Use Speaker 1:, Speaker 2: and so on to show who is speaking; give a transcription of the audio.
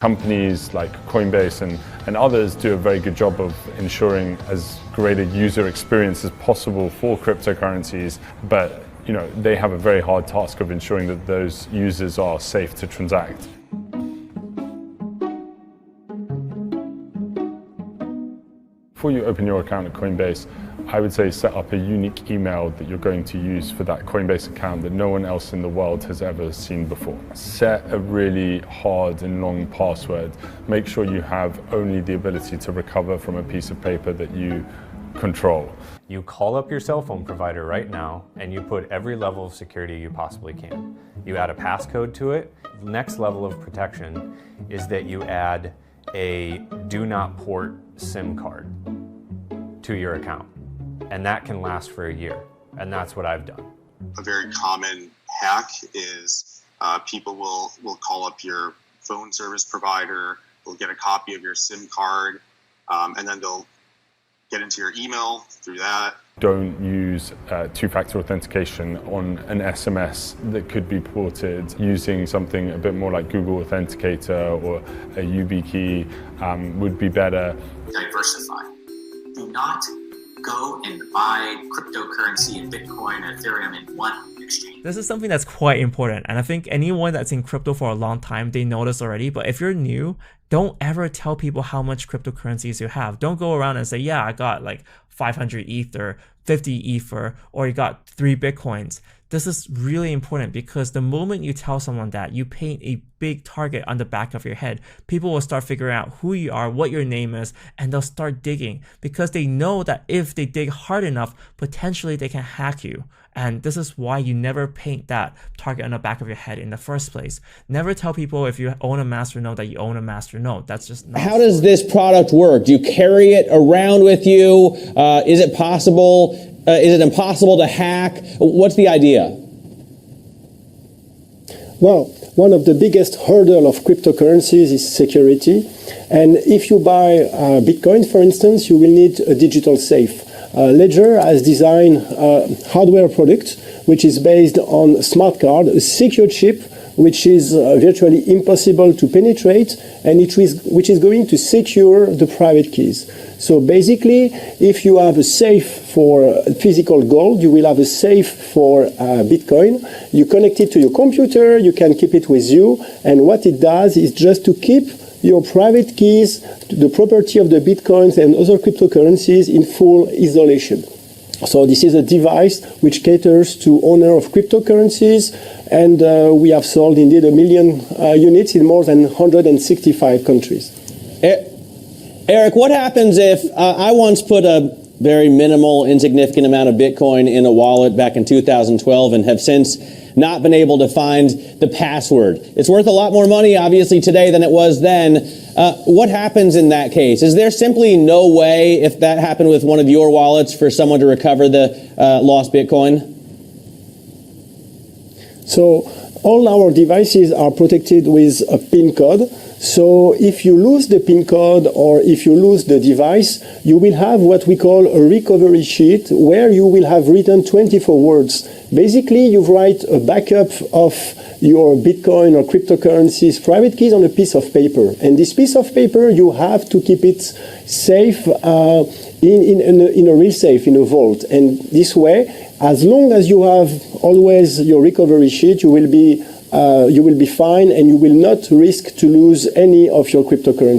Speaker 1: Companies like Coinbase and others do a very good job of ensuring as great a user experience as possible for cryptocurrencies, but they have a very hard task of ensuring that those users are safe to transact. Before you open your account at Coinbase, I would say set up a unique email that you're going to use for that Coinbase account that no one else in the world has ever seen before. Set a really hard and long password. Make sure you have only the ability to recover from a piece of paper that you control.
Speaker 2: You call up your cell phone provider right now and you put every level of security you possibly can. You add a passcode to it. The next level of protection is that you add a do not port SIM card to your account. And that can last for a year. And that's what I've done.
Speaker 3: A very common hack is people will call up your phone service provider, they'll get a copy of your SIM card, and then they'll get into your email through that.
Speaker 1: Don't use two-factor authentication on an SMS that could be ported. Using something a bit more like Google Authenticator or a YubiKey would be better.
Speaker 4: Diversify. Do not go and buy cryptocurrency in Bitcoin and Ethereum in one exchange.
Speaker 5: This is something that's quite important, and I think anyone that's in crypto for a long time, they know this already. But if you're new, don't ever tell people how much cryptocurrencies you have. Don't go around and say, yeah, I got like 500 Ether, 50 Ether, or you got 3 Bitcoins. This is really important because the moment you tell someone that, you paint a big target on the back of your head. People will start figuring out who you are, what your name is, and they'll start digging because they know that if they dig hard enough, potentially they can hack you. And this is why you never paint that target on the back of your head in the first place. Never tell people if you own a masternode that you own a masternode. That's just not.
Speaker 6: How does this product work? Do you carry it around with you? Is it possible? Is it impossible to hack? What's the idea?
Speaker 7: Well, one of the biggest hurdle of cryptocurrencies is security. And if you buy Bitcoin, for instance, you will need a digital safe. Ledger has designed a hardware product which is based on smart card, a secure chip which is virtually impossible to penetrate and which is going to secure the private keys. So basically, if you have a safe for physical gold, you will have a safe for Bitcoin. You connect it to your computer, you can keep it with you, and what it does is just to keep your private keys, the property of the Bitcoins and other cryptocurrencies in full isolation. So this is a device which caters to owner of cryptocurrencies, and we have sold indeed 1 million units in more than 165 countries.
Speaker 6: Eric, what happens if I once put a very minimal, insignificant amount of Bitcoin in a wallet back in 2012 and have since not been able to find the password? It's worth a lot more money, obviously, today than it was then. What happens in that case? Is there simply no way, if that happened with one of your wallets, for someone to recover the lost Bitcoin?
Speaker 7: So all our devices are protected with a PIN code. So if you lose the PIN code or if you lose the device, you will have what we call a recovery sheet where you will have written 24 words. Basically, you write a backup of your Bitcoin or cryptocurrencies private keys on a piece of paper. And this piece of paper, you have to keep it safe in a real safe, in a vault. And this way, as long as you have always your recovery sheet, you will be fine and you will not risk to lose any of your cryptocurrency.